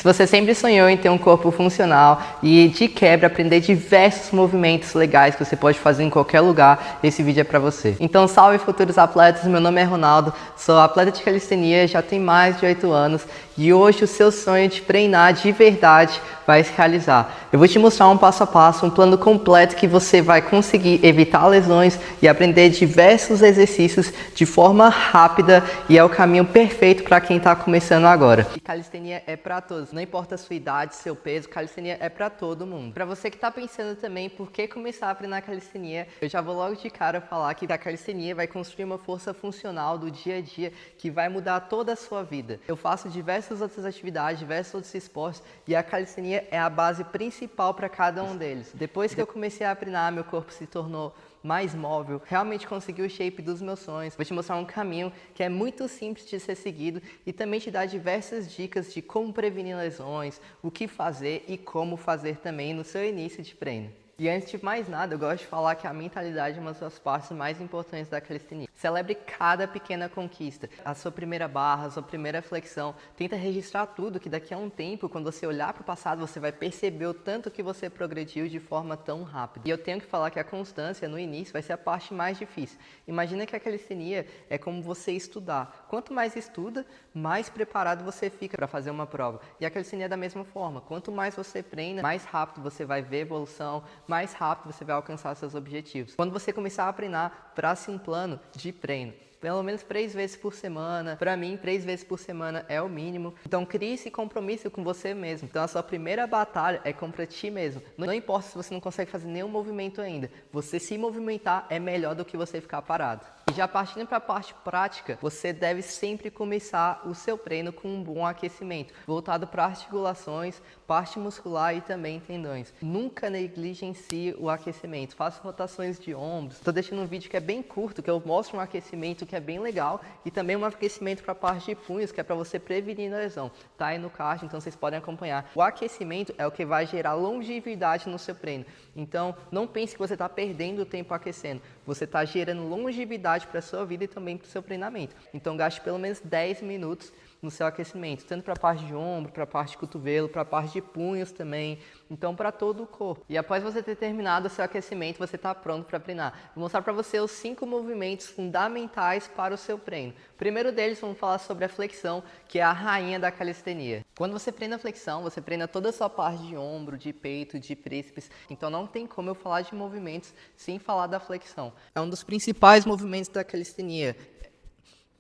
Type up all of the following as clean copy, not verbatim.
Se você sempre sonhou em ter um corpo funcional e de quebra aprender diversos movimentos legais que você pode fazer em qualquer lugar, esse vídeo é para você. Então salve futuros atletas, meu nome é Ronaldo, sou atleta de calistenia, já tenho mais de 8 anos e hoje o seu sonho de treinar de verdade vai se realizar. Eu vou te mostrar um passo a passo, um plano completo que você vai conseguir evitar lesões e aprender diversos exercícios de forma rápida e é o caminho perfeito para quem está começando agora. E calistenia é para todos. Não importa a sua idade, seu peso, calistenia é para todo mundo. Para você que está pensando também por que começar a treinar calistenia, eu já vou logo de cara falar que a calistenia vai construir uma força funcional do dia a dia que vai mudar toda a sua vida. Eu faço diversas outras atividades, diversos outros esportes e a calistenia é a base principal para cada um deles. Depois que eu comecei a treinar, meu corpo se tornou mais móvel, realmente consegui o shape dos meus sonhos. Vou te mostrar um caminho que é muito simples de ser seguido e também te dar diversas dicas de como prevenir lesões, o que fazer e como fazer também no seu início de treino. E antes de mais nada, eu gosto de falar que a mentalidade é uma das partes mais importantes da calistenia. Celebre cada pequena conquista. A sua primeira barra, a sua primeira flexão. Tenta registrar tudo, que daqui a um tempo, quando você olhar para o passado, você vai perceber o tanto que você progrediu de forma tão rápida. E eu tenho que falar que a constância no início vai ser a parte mais difícil. Imagina que a calistenia é como você estudar. Quanto mais estuda, mais preparado você fica para fazer uma prova. E a calistenia é da mesma forma. Quanto mais você treina, mais rápido você vai ver evolução, mais rápido você vai alcançar seus objetivos. Quando você começar a treinar, trace um plano de treino. Pelo menos 3 vezes por semana. Para mim, 3 vezes por semana é o mínimo. Então, crie esse compromisso com você mesmo. Então, a sua primeira batalha é contra ti mesmo. Não importa se você não consegue fazer nenhum movimento ainda. Você se movimentar é melhor do que você ficar parado. E já partindo para a parte prática, você deve sempre começar o seu treino com um bom aquecimento, voltado para articulações, parte muscular e também tendões. Nunca negligencie o aquecimento. Faça rotações de ombros. Estou deixando um vídeo que é bem curto, que eu mostro um aquecimento que é bem legal e também um aquecimento para a parte de punhos, que é para você prevenir a lesão. Tá aí no card, então vocês podem acompanhar. O aquecimento é o que vai gerar longevidade no seu treino. Então, não pense que você está perdendo tempo aquecendo. Você está gerando longevidade para a sua vida e também para o seu treinamento. Então, gaste pelo menos 10 minutos no seu aquecimento, tanto para a parte de ombro, para a parte de cotovelo, para a parte de punhos também, então para todo o corpo. E após você ter terminado o seu aquecimento, você está pronto para treinar. Vou mostrar para você os 5 movimentos fundamentais para o seu treino. O primeiro deles, vamos falar sobre a flexão, que é a rainha da calistenia. Quando você treina a flexão, você treina toda a sua parte de ombro, de peito, de tríceps, então não tem como eu falar de movimentos sem falar da flexão. É um dos principais movimentos da calistenia.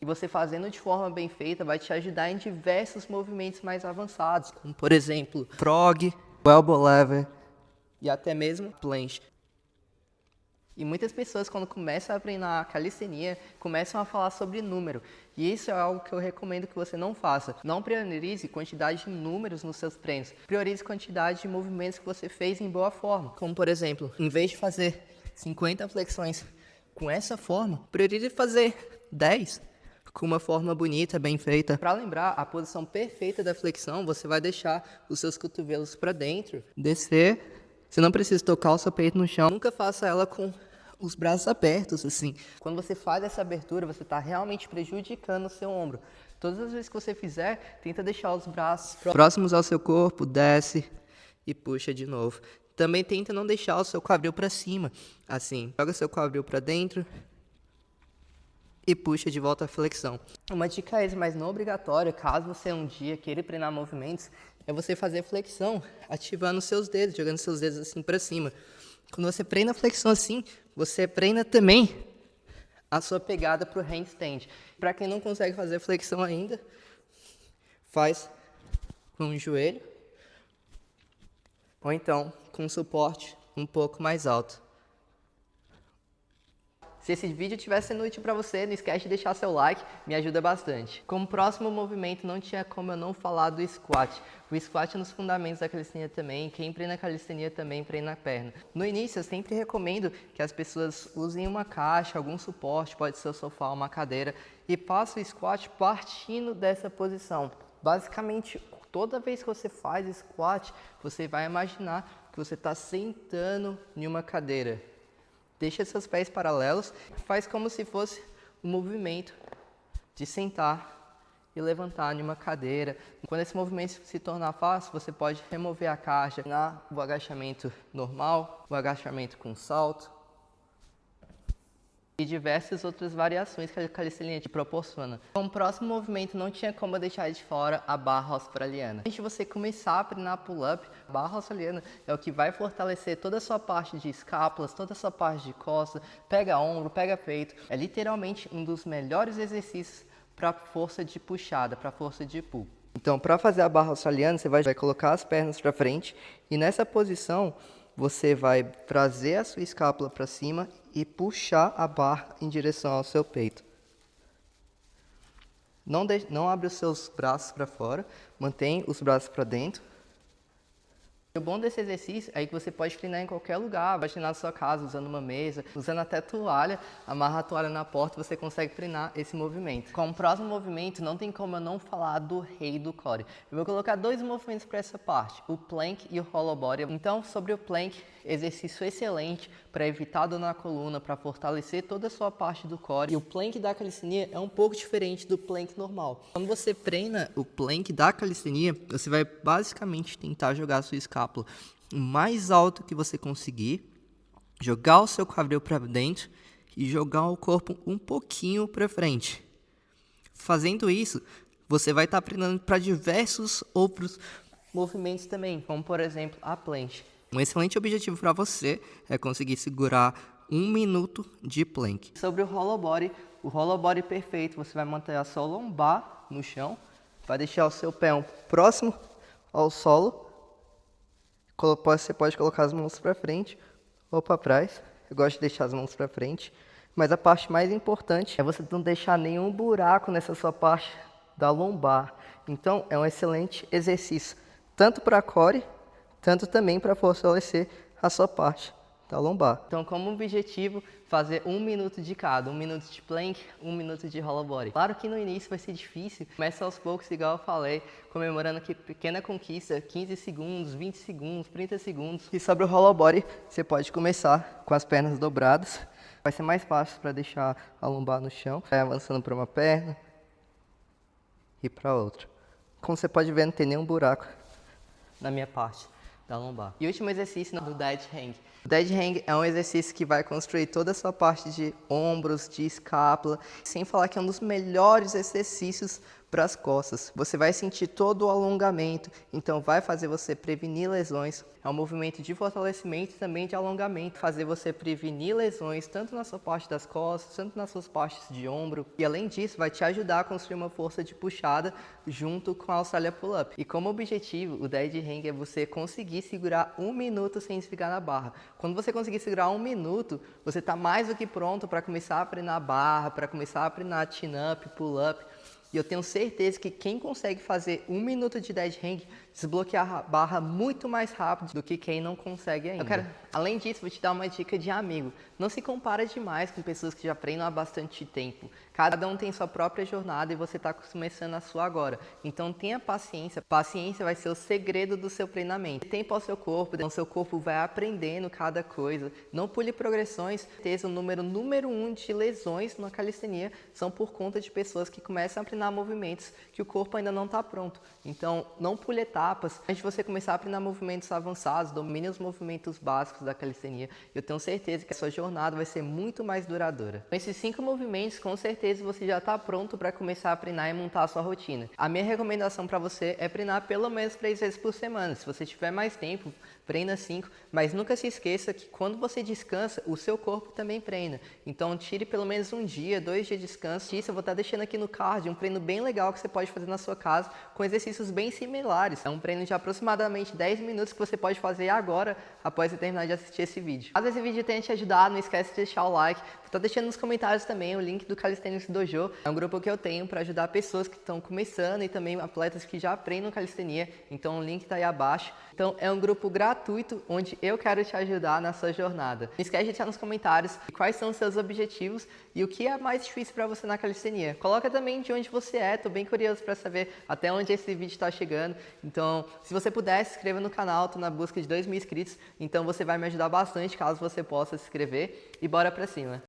E você fazendo de forma bem feita vai te ajudar em diversos movimentos mais avançados, como por exemplo, frog, elbow lever e até mesmo planche. E muitas pessoas quando começam a treinar calistenia, começam a falar sobre número. E isso é algo que eu recomendo que você não faça. Não priorize quantidade de números nos seus treinos. Priorize quantidade de movimentos que você fez em boa forma. Como por exemplo, em vez de fazer 50 flexões com essa forma, priorize fazer 10. Com uma forma bonita, bem feita. Para lembrar a posição perfeita da flexão, você vai deixar os seus cotovelos para dentro, descer. Você não precisa tocar o seu peito no chão. Nunca faça ela com os braços abertos, assim. Quando você faz essa abertura, você está realmente prejudicando o seu ombro. Todas as vezes que você fizer, tenta deixar os braços próximos ao seu corpo, desce e puxa de novo. Também tenta não deixar o seu quadril para cima, assim. Joga seu quadril para dentro e puxa de volta a flexão. Uma dica extra, mas não obrigatória, caso você um dia queira treinar movimentos, é você fazer flexão ativando seus dedos, jogando seus dedos assim para cima. Quando você treina a flexão assim, você treina também a sua pegada para o handstand. Para quem não consegue fazer flexão ainda, faz com o joelho ou então com suporte um pouco mais alto. Se esse vídeo estiver sendo útil para você, não esquece de deixar seu like, me ajuda bastante. Como próximo movimento, não tinha como eu não falar do squat. O squat é um dos fundamentos da calistenia também, quem treina calistenia também treina a perna. No início, eu sempre recomendo que as pessoas usem uma caixa, algum suporte, pode ser o sofá, uma cadeira, e façam o squat partindo dessa posição. Basicamente, toda vez que você faz squat, você vai imaginar que você está sentando em uma cadeira. Deixa seus pés paralelos, faz como se fosse um movimento de sentar e levantar em uma cadeira. Quando esse movimento se tornar fácil, você pode remover a caixa o agachamento normal, o agachamento com salto e diversas outras variações que a calistenia te proporciona. Como próximo movimento, não tinha como deixar de fora a barra australiana. Antes de você começar a treinar pull-up, a barra australiana é o que vai fortalecer toda a sua parte de escápulas, toda a sua parte de costa, pega ombro, pega peito. É literalmente um dos melhores exercícios para força de puxada, para força de pull. Então, para fazer a barra australiana, você vai colocar as pernas para frente e nessa posição você vai trazer a sua escápula para cima e puxar a barra em direção ao seu peito. Não abre os seus braços para fora, mantém os braços para dentro. O bom desse exercício é que você pode treinar em qualquer lugar, vai treinar na sua casa, usando uma mesa, usando até toalha, amarra a toalha na porta e você consegue treinar esse movimento. Como próximo movimento, não tem como eu não falar do rei do core. Eu vou colocar dois movimentos para essa parte, o plank e o hollow body. Então, sobre o plank, exercício excelente para evitar dor na coluna, para fortalecer toda a sua parte do core. E o plank da calistenia é um pouco diferente do plank normal. Quando você treina o plank da calistenia, você vai basicamente tentar jogar a sua escápula o mais alto que você conseguir, jogar o seu quadril para dentro e jogar o corpo um pouquinho para frente. Fazendo isso, você vai estar treinando para diversos outros movimentos também, como por exemplo a planche. Um excelente objetivo para você é conseguir segurar 1 minuto de plank. Sobre o hollow body perfeito, você vai manter a sua lombar no chão, vai deixar o seu pé próximo ao solo. Você pode colocar as mãos para frente ou para trás. Eu gosto de deixar as mãos para frente. Mas a parte mais importante é você não deixar nenhum buraco nessa sua parte da lombar. Então, é um excelente exercício, tanto para core, tanto também para fortalecer a sua parte da lombar. Então, como objetivo, fazer 1 minuto de cada. 1 minuto de plank, 1 minuto de hollow body. Claro que no início vai ser difícil, começa aos poucos, igual eu falei, comemorando que pequena conquista, 15 segundos, 20 segundos, 30 segundos. E sobre o hollow body, você pode começar com as pernas dobradas. Vai ser mais fácil para deixar a lombar no chão. Vai avançando para uma perna e para outra. Como você pode ver, não tem nenhum buraco na minha parte da lombar. E o último exercício do dead hang. O dead hang é um exercício que vai construir toda a sua parte de ombros, de escápula, sem falar que é um dos melhores exercícios para as costas. Você vai sentir todo o alongamento, então vai fazer você prevenir lesões. É um movimento de fortalecimento e também de alongamento, fazer você prevenir lesões tanto na sua parte das costas, tanto nas suas partes de ombro. E além disso, vai te ajudar a construir uma força de puxada junto com a Australia Pull-Up. E como objetivo, o dead hang é você conseguir segurar 1 minuto sem desligar na barra. Quando você conseguir segurar 1 minuto, você está mais do que pronto para começar a treinar barra, para começar a treinar chin-up, pull-up. E eu tenho certeza que quem consegue fazer 1 minuto de dead hang desbloquear a barra muito mais rápido do que quem não consegue ainda. Além disso, vou te dar uma dica de amigo. Não se compara demais com pessoas que já treinam há bastante tempo. Cada um tem sua própria jornada e você está começando a sua agora. Então tenha paciência. Paciência vai ser o segredo do seu treinamento. Tempo ao seu corpo, então seu corpo vai aprendendo cada coisa. Não pule progressões. O número 1 de lesões na calistenia são por conta de pessoas que começam a treinar movimentos que o corpo ainda não está pronto. Então não pule etapas. Antes de você começar a treinar movimentos avançados, domine os movimentos básicos da calistenia. Eu tenho certeza que a sua jornada vai ser muito mais duradoura. Com esses 5 movimentos, com certeza você já está pronto para começar a treinar e montar a sua rotina. A minha recomendação para você é treinar pelo menos 3 vezes por semana. Se você tiver mais tempo, treina 5, mas nunca se esqueça que quando você descansa, o seu corpo também treina. Então tire pelo menos 1 dia, 2 dias de descanso. Isso eu vou estar deixando aqui no card um treino bem legal que você pode fazer na sua casa com exercícios bem similares. É um treino de aproximadamente 10 minutos que você pode fazer agora após você terminar de assistir esse vídeo. Caso esse vídeo tenha te ajudado, não esquece de deixar o like. Vou estar deixando nos comentários também o link do Calisthenics Dojo. É um grupo que eu tenho para ajudar pessoas que estão começando e também atletas que já treinam calistenia. Então o link está aí abaixo. Então é um grupo gratuito onde eu quero te ajudar na sua jornada. Não esquece de deixar nos comentários quais são os seus objetivos e o que é mais difícil para você na calistenia. Coloca também de onde você é, estou bem curioso para saber até onde esse vídeo está chegando. Então, se você puder, se inscreva no canal, estou na busca de 2.000 inscritos, então você vai me ajudar bastante caso você possa se inscrever e bora pra cima.